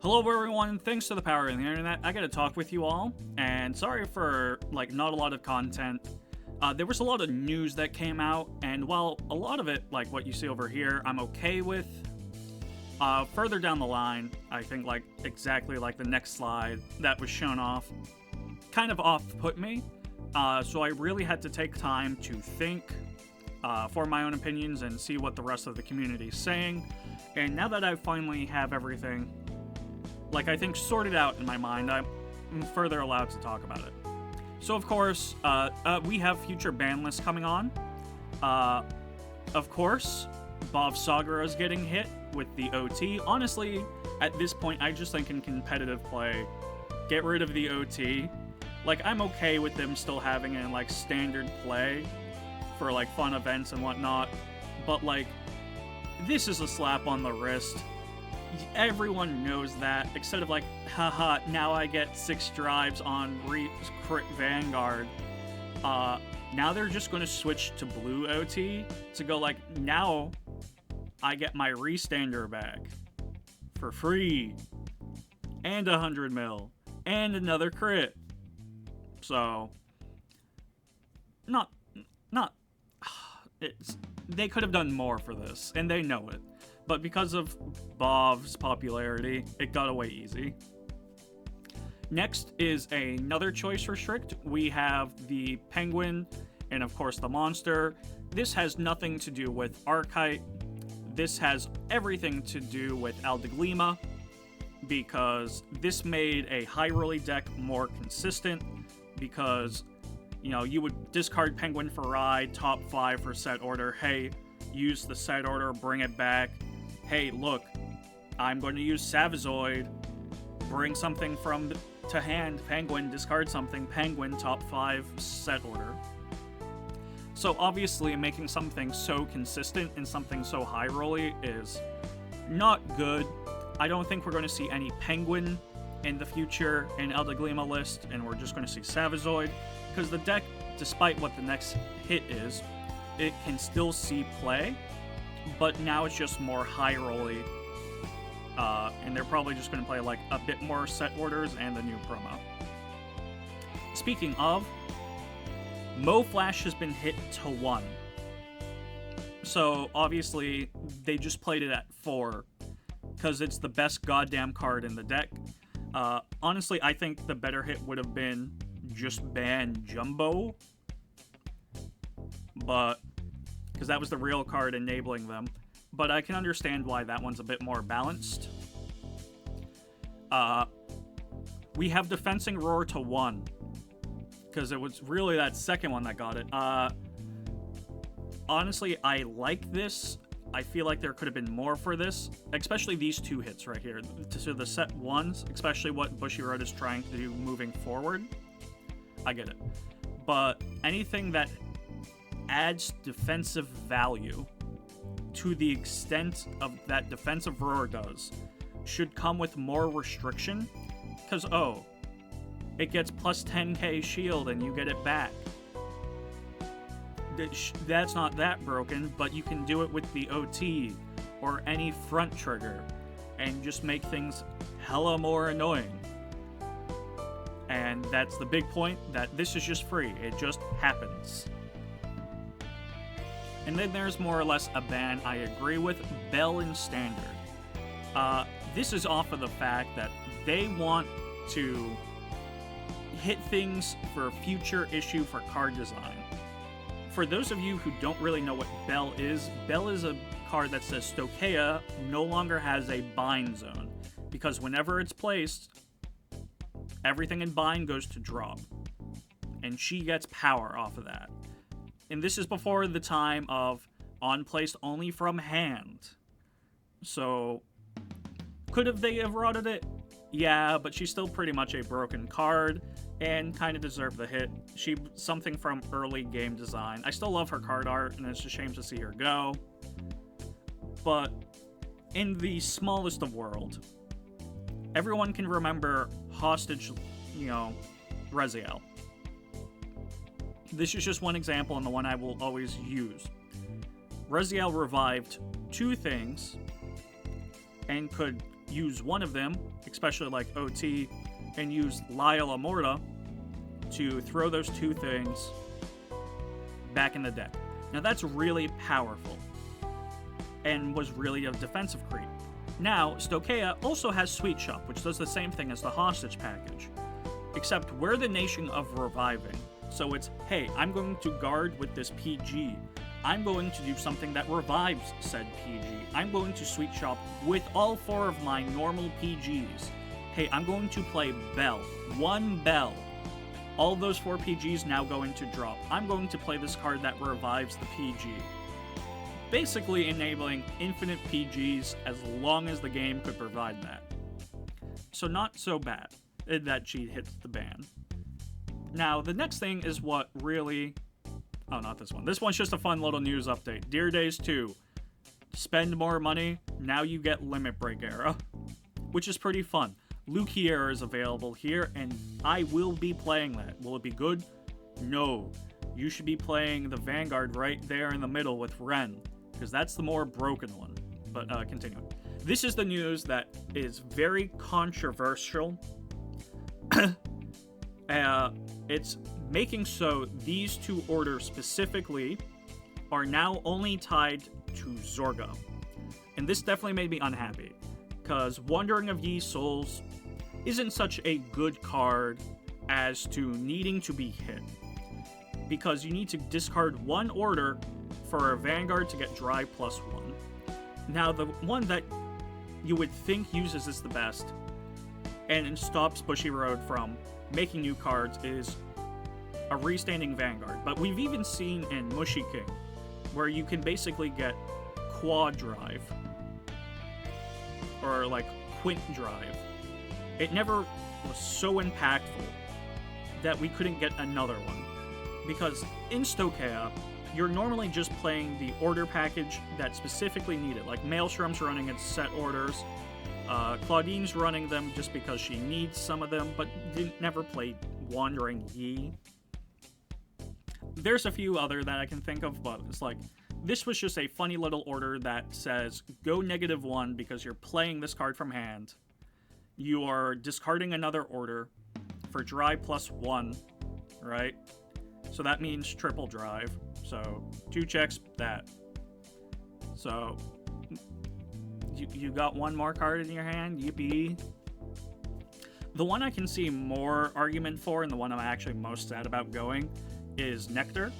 Hello everyone, thanks to the power of the internet, I gotta talk with you all, and sorry for, not a lot of content. There was a lot of news that came out, and while a lot of it, like what you see over here, I'm okay with, further down the line, I think, exactly like the next slide that was shown off, kind of off-put me, so I really had to take time to think, for my own opinions and see what the rest of the community is saying, and now that I finally have everything, I think, sorted out in my mind, I'm further allowed to talk about it. So, of course, we have future ban lists coming on. Of course, Bov Sagara is getting hit with the OT. Honestly, at this point, I just think in competitive play, get rid of the OT. I'm okay with them still having it in, standard play for, fun events and whatnot. But, this is a slap on the wrist. Everyone knows that, except of haha, now I get 6 drives on Cardfight Vanguard. Now they're just going to switch to blue OT to go now I get my restander back for free and 100 mil and another crit. So, they could have done more for this, and they know it. But because of Bov's popularity, it got away easy. Next is another choice restrict. We have the Penguin and, of course, the Monster. This has nothing to do with Archite. This has everything to do with Aldeglima, because this made a high rolly deck more consistent, because, you would discard Penguin for Ride, top 5 for set order. Hey, use the set order, bring it back. Hey, look, I'm going to use Savazoid, bring something to hand, Penguin, discard something, Penguin, top 5, set order. So obviously making something so consistent and something so high rolly is not good. I don't think we're going to see any Penguin in the future in Aldeglima list, and we're just going to see Savazoid, because the deck, despite what the next hit is, it can still see play. But now it's just more high rolly, and they're probably just going to play a bit more set orders and the new promo. Speaking of, Mo Flash has been hit to 1. So obviously they just played it at 4 because it's the best goddamn card in the deck. Honestly, I think the better hit would have been just ban Jumbo, but because that was the real card enabling them. But I can understand why that one's a bit more balanced. We have Defensing Roar to 1, because it was really that second one that got it. Honestly, I like this. I feel like there could have been more for this, especially these 2 hits right here. So the set 1s, especially what Bushiroad is trying to do moving forward. I get it. But anything that adds defensive value to the extent of that defensive roar does should come with more restriction, because it gets plus 10k shield and you get it back. That's not that broken, but you can do it with the OT or any front trigger and just make things hella more annoying. And that's the big point, that this is just free. It just happens. And then there's more or less a ban I agree with, Bell in Standard. This is off of the fact that they want to hit things for future issue for card design. For those of you who don't really know what Bell is a card that says Stokeia no longer has a bind zone, because whenever it's placed, everything in bind goes to drop, and she gets power off of that. And this is before the time of on placed only from hand. So, could they have rotted it? Yeah, but she's still pretty much a broken card, and kind of deserved the hit. She's something from early game design. I still love her card art, and it's a shame to see her go. But in the smallest of world, everyone can remember Hostage, Reziel. This is just one example and the one I will always use. Reziel revived 2 things and could use one of them, especially like OT, and use Lyle Amorta to throw those two things back in the deck. Now that's really powerful and was really a defensive creep. Now, Stoicheia also has Sweet Shop, which does the same thing as the Hostage package, except we're the nation of reviving. So it's, hey, I'm going to guard with this PG. I'm going to do something that revives said PG. I'm going to Sweet Shop with all 4 of my normal PGs. Hey, I'm going to play Bell. 1 Bell. All those 4 PGs now going to drop. I'm going to play this card that revives the PG. Basically enabling infinite PGs as long as the game could provide that. So not so bad that cheat hits the ban. Now, the next thing is what really... Oh, not this one. This one's just a fun little news update. Dear Days 2. Spend more money, now you get Limit Break Era. Which is pretty fun. Lukier is available here, and I will be playing that. Will it be good? No. You should be playing the Vanguard right there in the middle with Ren, because that's the more broken one. But, continuing. This is the news that is very controversial. It's making so these 2 orders specifically are now only tied to Zorga. And this definitely made me unhappy, because Wandering of Ye Souls isn't such a good card as to needing to be hit, because you need to discard 1 order for a Vanguard to get Dry +1. Now, the one that you would think uses this the best and stops Bushiroad from making new cards is a Restanding Vanguard. But we've even seen in Mushy King, where you can basically get Quad Drive, or like Quint Drive. It never was so impactful that we couldn't get another one. Because in Stoicheia, you're normally just playing the order package that specifically needed. Like Maelstrom's running its set orders, Claudine's running them just because she needs some of them, but never played Wandering Ye. There's a few other that I can think of, but it's like, this was just a funny little order that says, go -1 because you're playing this card from hand. You are discarding another order for Dry +1, right? So that means triple drive. So 2 checks that. So you got 1 more card in your hand, yippee. The one I can see more argument for, and the one I'm actually most sad about going, is Nectar.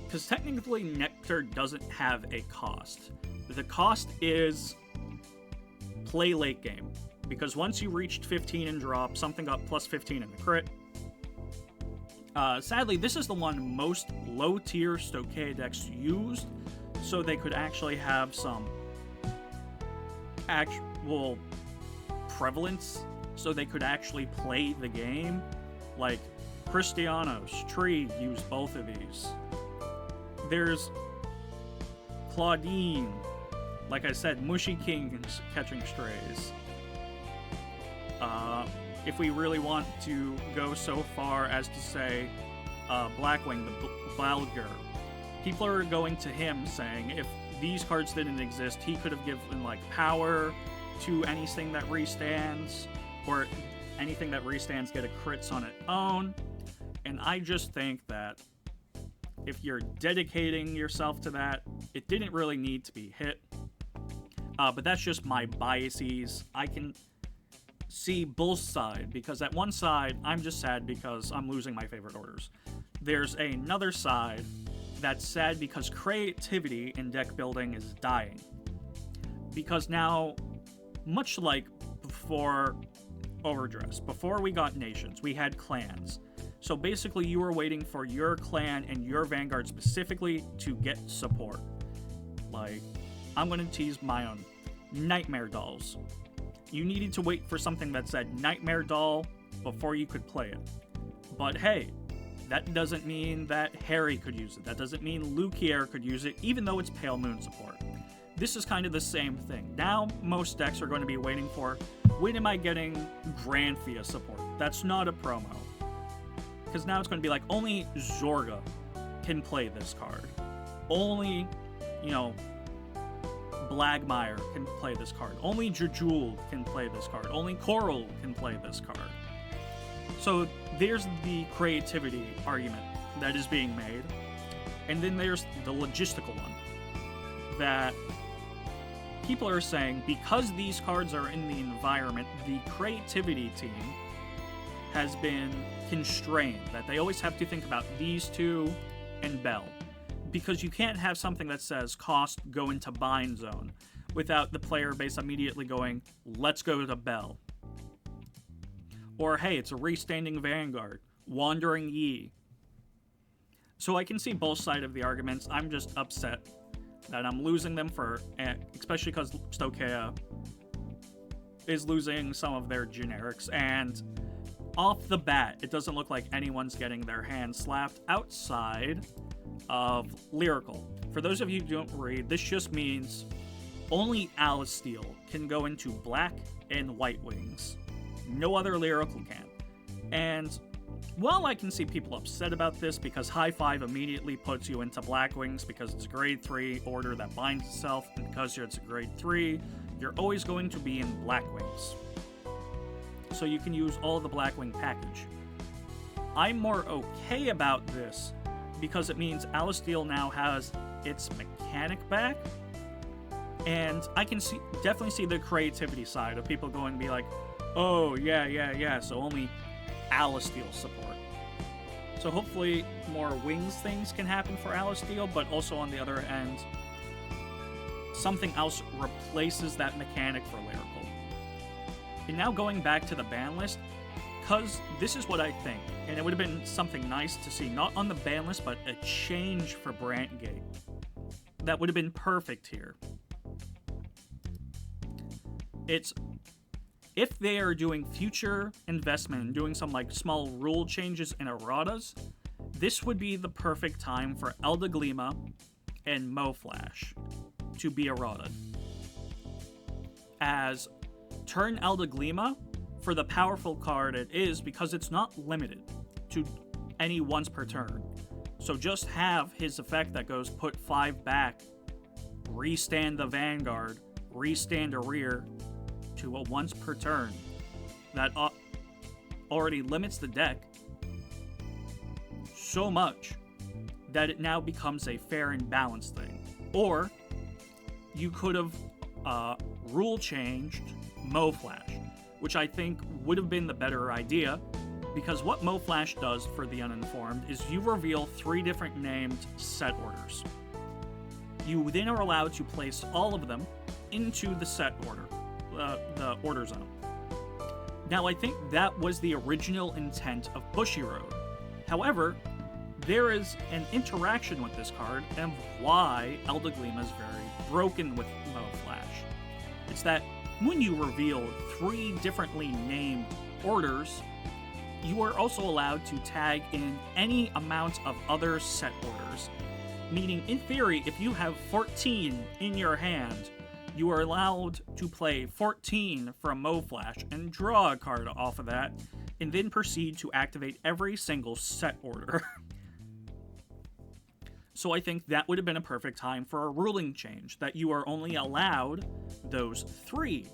Because technically Nectar doesn't have a cost. The cost is play late game. Because once you reached 15 and drop, something got +15 in the crit. Sadly, this is the one most low-tier Stoicheia decks used, so they could actually have some actual prevalence, so they could actually play the game. Like, Cristianos, Tree use both of these. There's Claudine, like I said, Mushy King's Catching Strays. If we really want to go so far as to say Blackwing, the Balger, people are going to him saying if these cards didn't exist, he could have given like power to anything that restands, or anything that restands get a crits on its own. And I just think that if you're dedicating yourself to that, it didn't really need to be hit. But that's just my biases. I can see both sides, because at one side, I'm just sad because I'm losing my favorite orders. There's another side that's sad because creativity in deck building is dying. Because now, much like before Overdress, before we got nations, we had clans. So basically you were waiting for your clan and your Vanguard specifically to get support. Like, I'm gonna tease my own. Nightmare Dolls. You needed to wait for something that said Nightmare Doll before you could play it. But hey, that doesn't mean that Harry could use it. That doesn't mean Lukier could use it, even though it's Pale Moon support. This is kind of the same thing. Now, most decks are going to be waiting for, when am I getting Granfia support? That's not a promo. Because now it's going to be like, only Zorga can play this card. Only, Blagmire can play this card. Only Jejuled can play this card. Only Coral can play this card. So there's the creativity argument that is being made. And then there's the logistical one. That people are saying, because these cards are in the environment, the creativity team has been constrained. That they always have to think about these two and Bell. Because you can't have something that says cost go into bind zone without the player base immediately going, let's go to Bell. Or hey, it's a restanding Vanguard, Wandering Yi. So I can see both sides of the arguments. I'm just upset that I'm losing them for, especially because Stokea is losing some of their generics, and off the bat, it doesn't look like anyone's getting their hand slapped outside of Lyrical. For those of you who don't read, this just means only Alistair can go into black and white wings. No other Lyrical can. And while I can see people upset about this because High Five immediately puts you into black wings because it's a grade 3 order that binds itself, and because it's a grade 3, you're always going to be in black wings. So you can use all the Blackwing package. I'm more okay about this because it means Alistair now has its mechanic back, and I can definitely see the creativity side of people going to be like, oh, yeah, so only Alistair support. So hopefully more wings things can happen for Alistair, but also on the other end, something else replaces that mechanic for Lyrical. And now going back to the ban list, because this is what I think, and it would have been something nice to see, not on the ban list, but a change for Brantgate. That would have been perfect here. It's, if they are doing future investment and doing some like small rule changes and erratas, this would be the perfect time for Eldeglima and Moflash to be errata. As turn Eldeglima for the powerful card it is, because it's not limited to any once per turn. So just have his effect that goes put 5 back, restand the Vanguard, restand a rear to a once per turn. That already limits the deck so much that it now becomes a fair and balanced thing. Or you could have rule changed Moflash, which I think would have been the better idea, because what Moflash does for the uninformed is you reveal 3 different named set orders. You then are allowed to place all of them into the set order, the order zone. Now, I think that was the original intent of Bushiroad. However, there is an interaction with this card, and why Eldeglima is very broken with Moflash. It's that when you reveal 3 differently named orders, you are also allowed to tag in any amount of other set orders. Meaning, in theory, if you have 14 in your hand, you are allowed to play 14 from Moflash and draw a card off of that, and then proceed to activate every single set order. So I think that would have been a perfect time for a ruling change, that you are only allowed those 3.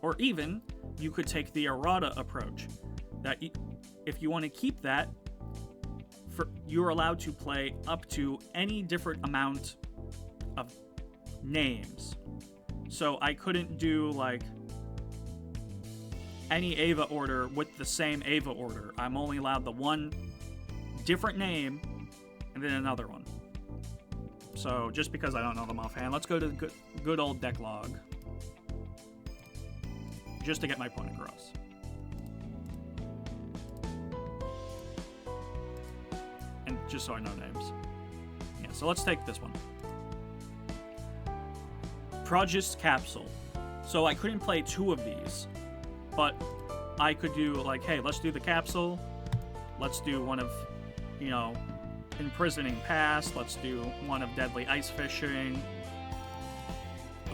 Or even, you could take the errata approach, that if you want to keep that, you're allowed to play up to any different amount of names. So I couldn't do, like, any Ava order with the same Ava order. I'm only allowed the one different name, and then another one. So, just because I don't know them offhand, let's go to the good old deck log. Just to get my point across. And just so I know names. Yeah, so let's take this one. Progist Capsule. So I couldn't play 2 of these, but I could do, like, hey, let's do the Capsule. Let's do one of, Imprisoning Past. Let's do one of Deadly Ice Fishing.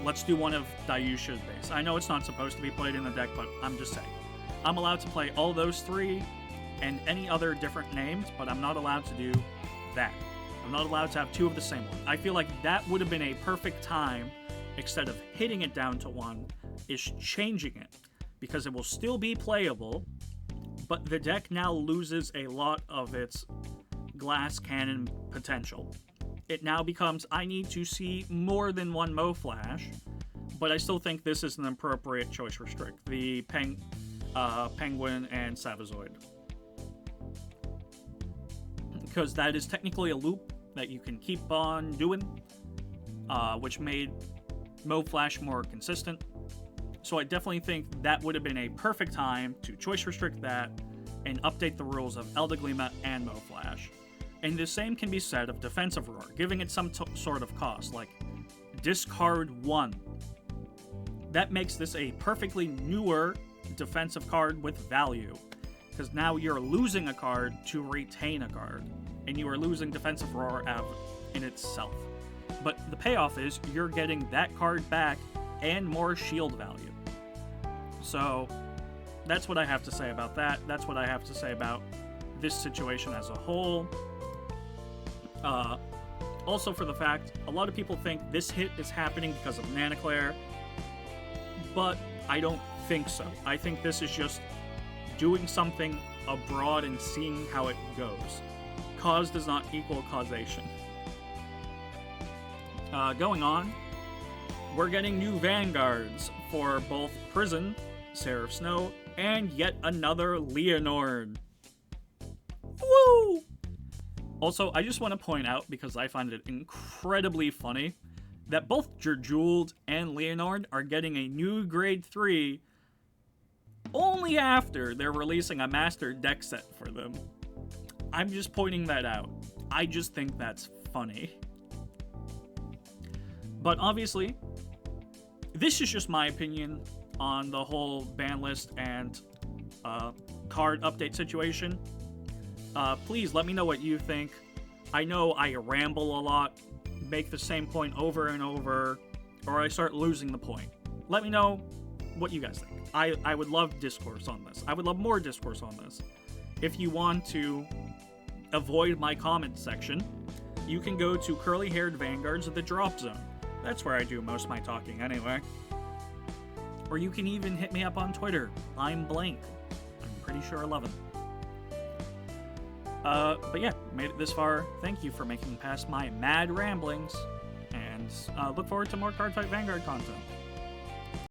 Let's do one of Dayusha's base. I know it's not supposed to be played in the deck, but I'm just saying. I'm allowed to play all those 3 and any other different names, but I'm not allowed to do that. I'm not allowed to have 2 of the same one. I feel like that would have been a perfect time instead of hitting it down to 1, is changing it, because it will still be playable, but the deck now loses a lot of its glass cannon potential. It now becomes, I need to see more than 1 Mo Flash, but I still think this is an appropriate choice restrict, the Penguin and Savazoid. Because that is technically a loop that you can keep on doing, which made Mo Flash more consistent. So I definitely think that would have been a perfect time to choice restrict that and update the rules of Eldeglima and Mo Flash. And the same can be said of Defensive Roar, giving it some sort of cost, like discard 1. That makes this a perfectly newer defensive card with value, because now you're losing a card to retain a card, and you are losing Defensive Roar in itself. But the payoff is you're getting that card back and more shield value. So that's what I have to say about that. That's what I have to say about this situation as a whole. Also for the fact, a lot of people think this hit is happening because of Nanaclare, but I don't think so. I think this is just doing something abroad and seeing how it goes. Cause does not equal causation. Going on, we're getting new Vanguards for both Prison, Seraph Snow, and yet another Leonord. Woo! Also, I just want to point out, because I find it incredibly funny, that both Jejuled and Leonord are getting a new Grade 3 only after they're releasing a Master deck set for them. I'm just pointing that out. I just think that's funny. But obviously, this is just my opinion on the whole ban list and card update situation. Please let me know what you think. I know I ramble a lot, make the same point over and over, or I start losing the point. Let me know what you guys think. I would love discourse on this. I would love more discourse on this. If you want to avoid my comment section, you can go to Curly Haired Vanguards of the Drop Zone. That's where I do most of my talking anyway. Or you can even hit me up on Twitter. I'm blank. I'm pretty sure 11. But yeah, made it this far. Thank you for making it past my mad ramblings, and look forward to more Cardfight Vanguard content.